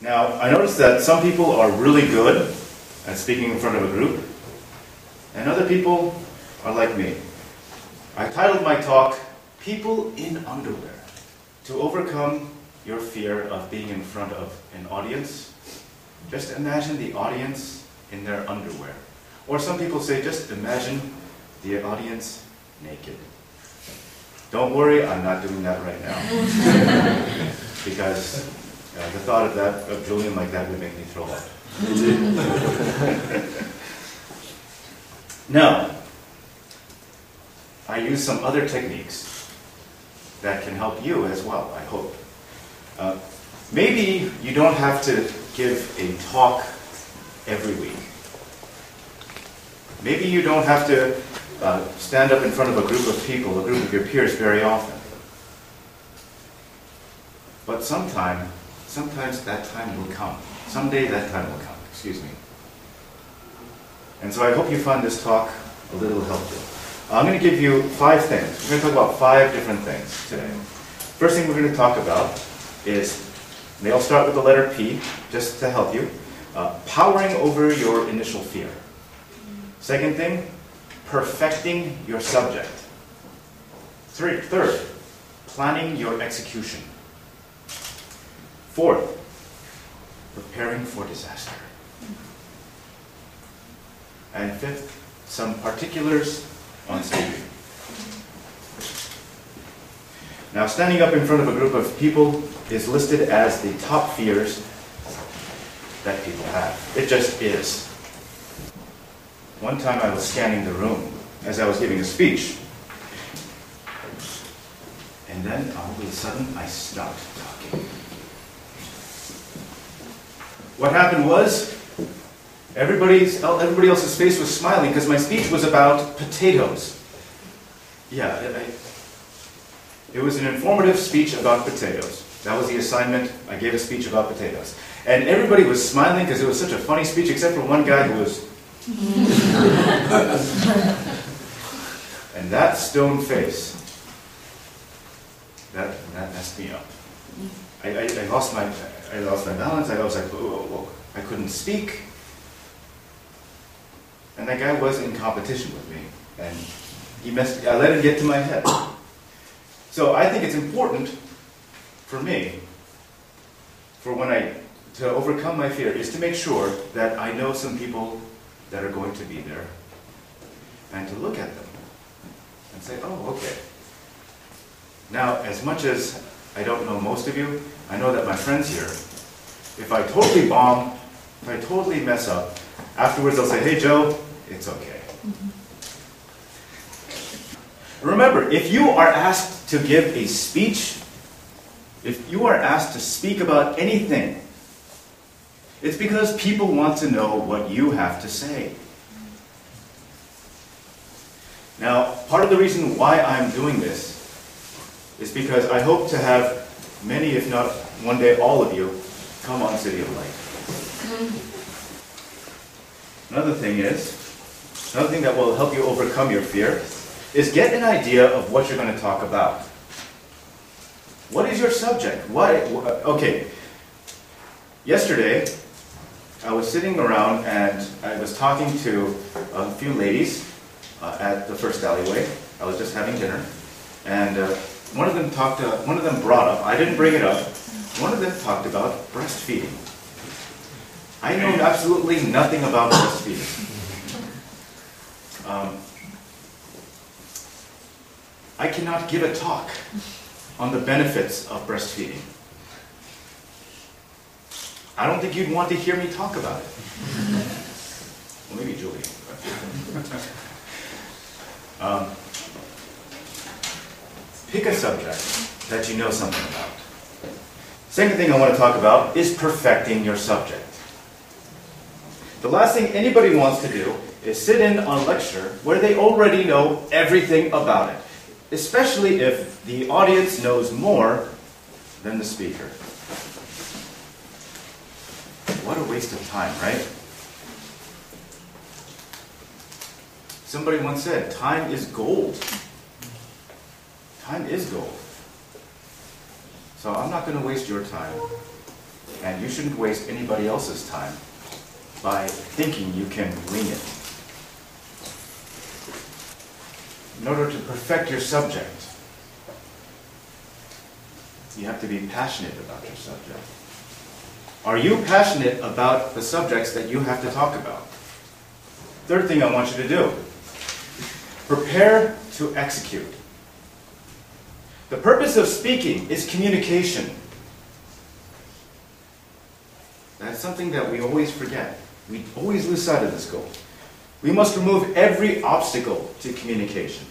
Now, I noticed that some people are really good at speaking in front of a group, and other people are like me. I titled my talk, People in Underwear, to overcome your fear of being in front of an audience. Just imagine the audience in their underwear. Or some people say, just imagine the audience naked. Don't worry, I'm not doing that right now. Because the thought of that, of Julian like that, would make me throw up. Now, I use some other techniques that can help you as well, I hope. Maybe you don't have to give a talk every week. Maybe you don't have to stand up in front of a group of people, a group of your peers very often. But sometimes that time will come. Someday that time will come, excuse me. And so I hope you find this talk a little helpful. I'm going to give you 5 things. We're going to talk about 5 different things today. First thing we're going to talk about is, they all start with the letter P, just to help you, powering over your initial fear. Second thing, perfecting your subject. Third, planning your execution. Fourth, preparing for disaster. And fifth, some particulars on speaking. Now, standing up in front of a group of people is listed as the top fears that people have. It just is. One time I was scanning the room as I was giving a speech, and then all of a sudden I stopped talking. What happened was, everybody else's face was smiling because my speech was about potatoes. Yeah, it was an informative speech about potatoes. That was the assignment. I gave a speech about potatoes. And everybody was smiling because it was such a funny speech, except for one guy who was... And that stone face, that messed me up. I lost my balance. I was like, whoa. I couldn't speak. And that guy was in competition with me. And I let it get to my head. So I think it's important for me, to overcome my fear, is to make sure that I know some people that are going to be there, and to look at them and say, oh, okay. Now, as much as I don't know most of you, I know that my friends here, if I totally bomb, if I totally mess up, afterwards they'll say, hey Joe, it's okay. Remember, if you are asked to give a speech, if you are asked to speak about anything, it's because people want to know what you have to say. Now, part of the reason why I'm doing this is because I hope to have many, if not one day all of you, come on City of Light. Another thing that will help you overcome your fear is get an idea of what you're going to talk about. What is your subject? Okay. Yesterday, I was sitting around and I was talking to a few ladies at the first alleyway. I was just having dinner, and one of them brought up, I didn't bring it up, one of them talked about breastfeeding. I know absolutely nothing about breastfeeding. I cannot give a talk on the benefits of breastfeeding. I don't think you'd want to hear me talk about it. Well, maybe Julie. Pick a subject that you know something about. Second thing I want to talk about is perfecting your subject. The last thing anybody wants to do is sit in on a lecture where they already know everything about it, especially if the audience knows more than the speaker. What a waste of time, right? Somebody once said, time is gold. Time is gold. So I'm not going to waste your time. And you shouldn't waste anybody else's time by thinking you can wing it. In order to perfect your subject, you have to be passionate about your subject. Are you passionate about the subjects that you have to talk about? Third thing I want you to do, prepare to execute. The purpose of speaking is communication. That's something that we always forget. We always lose sight of this goal. We must remove every obstacle to communication.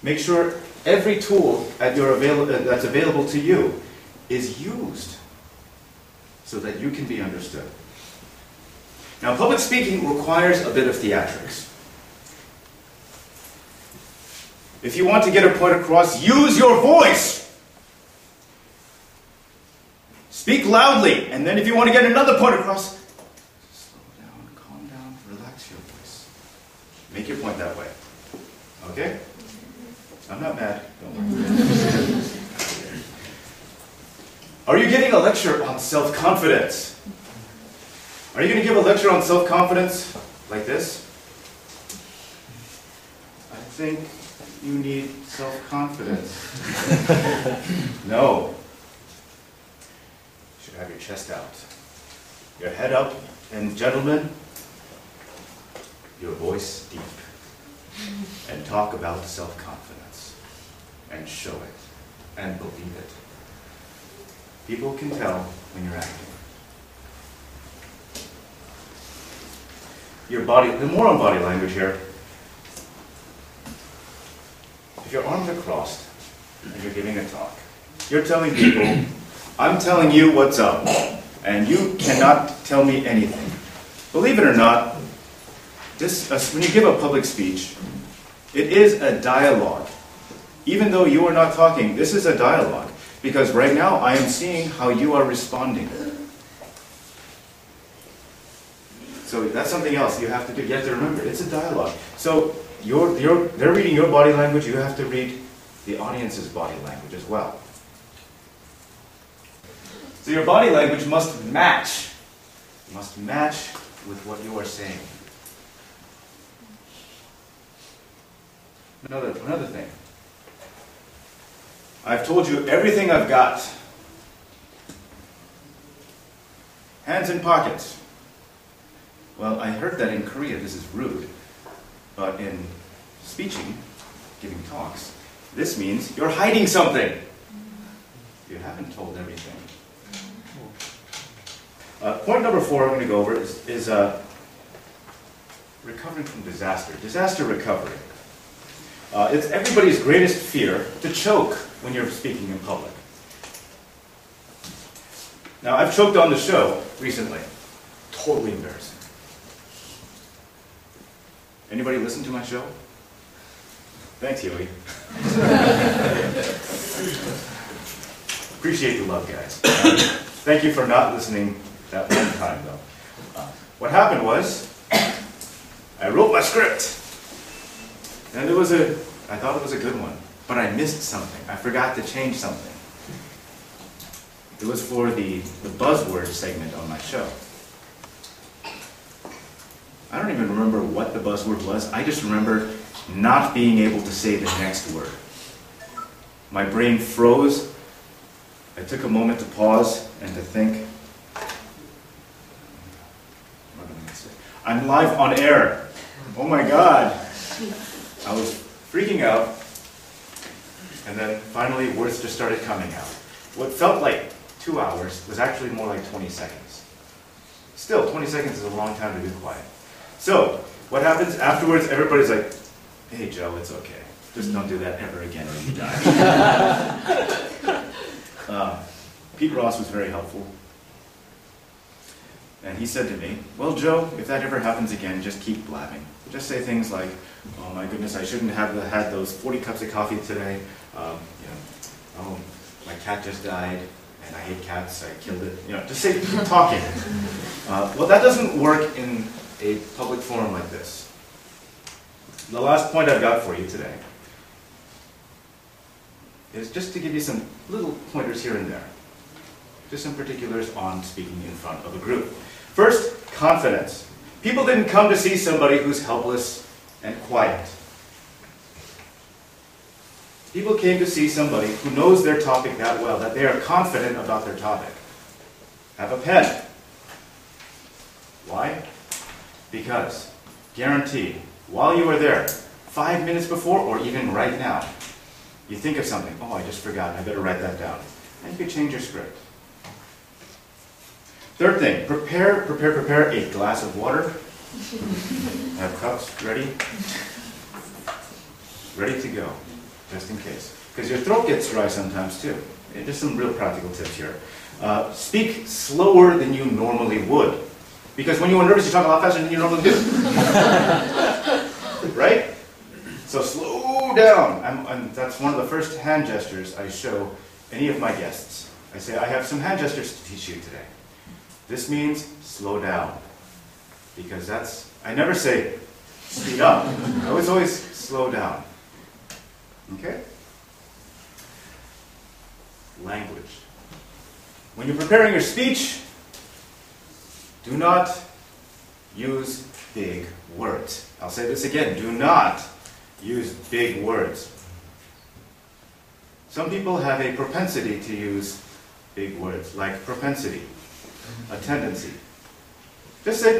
Make sure every tool that's available to you is used so that you can be understood. Now, public speaking requires a bit of theatrics. If you want to get a point across, use your voice. Speak loudly, and then if you want to get another point across, slow down, calm down, relax your voice. Make your point that way. Okay? I'm not mad. Don't worry. Are you giving a lecture on self-confidence? Are you going to give a lecture on self-confidence like this? I think you need self-confidence. No. You should have your chest out, your head up, and gentlemen, your voice deep. And talk about self-confidence. And show it. And believe it. People can tell when you're acting. Your body, the more on body language here. If your arms are crossed and you're giving a talk, you're telling people, I'm telling you what's up, and you cannot tell me anything. Believe it or not, when you give a public speech, it is a dialogue. Even though you are not talking, this is a dialogue. Because right now, I am seeing how you are responding. So that's something else you have to do. You have to remember, it's a dialogue. So they're reading your body language, you have to read the audience's body language as well. So your body language must match. It must match with what you are saying. Another thing. I've told you everything I've got. Hands in pockets. Well, I heard that in Korea this is rude. But in speaking, giving talks, this means you're hiding something. You haven't told everything. Point number 4 I'm going to go over is recovering from disaster. Disaster recovery. It's everybody's greatest fear to choke when you're speaking in public. Now, I've choked on the show recently. Totally embarrassing. Anybody listen to my show? Thanks, Huey. Appreciate the love, guys. Thank you for not listening that one time, though. What happened was, I wrote my script. And I thought it was a good one, but I missed something. I forgot to change something. It was for the buzzword segment on my show. I don't even remember what the buzzword was. I just remember not being able to say the next word. My brain froze. I took a moment to pause and to think. What am I going to say? I'm live on air. Oh my God. I was freaking out. And then finally words just started coming out. What felt like 2 hours was actually more like 20 seconds. Still, 20 seconds is a long time to be quiet. So, what happens afterwards, everybody's like, hey Joe, it's okay. Just don't do that ever again or you die. Pete Ross was very helpful. And he said to me, well Joe, if that ever happens again, just keep blabbing. Just say things like, oh my goodness, I shouldn't have had those 40 cups of coffee today. Oh, my cat just died, and I hate cats, I killed it. Just say, keep talking. Well, that doesn't work in a public forum like this. The last point I've got for you today is just to give you some little pointers here and there. to some particulars on speaking in front of a group. First, confidence. People didn't come to see somebody who's helpless and quiet. People came to see somebody who knows their topic that well, that they are confident about their topic. Have a pen. Why? Because, guaranteed, while you are there, 5 minutes before or even right now, you think of something, oh, I just forgot, I better write that down. And you can change your script. Third thing, prepare a glass of water. Have cups ready to go, just in case. Because your throat gets dry sometimes too. Just some real practical tips here. Speak slower than you normally would. Because when you are nervous, you talk a lot faster than you normally do. Right? So slow down. And that's one of the first hand gestures I show any of my guests. I say, I have some hand gestures to teach you today. This means slow down. Because I never say speed up. I always slow down. Okay? Language. When you're preparing your speech, do not use big words. I'll say this again. Do not use big words. Some people have a propensity to use big words, like propensity, a tendency. Just say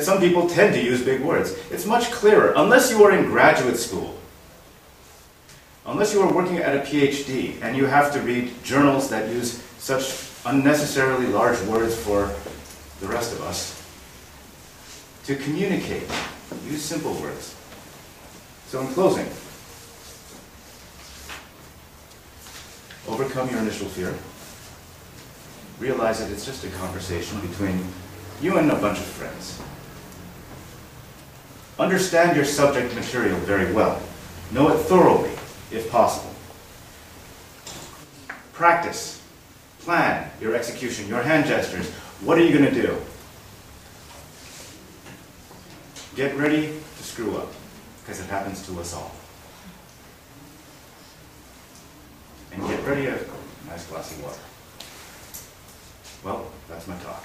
some people tend to use big words. It's much clearer, unless you are in graduate school. Unless you are working at a PhD and you have to read journals that use such unnecessarily large words for the rest of us. To communicate, use simple words. So in closing, overcome your initial fear. Realize that it's just a conversation between you and a bunch of friends. Understand your subject material very well. Know it thoroughly, if possible. Practice. Plan your execution, your hand gestures. What are you going to do? Get ready to screw up, because it happens to us all. And get ready a nice glass of water. Well, that's my talk.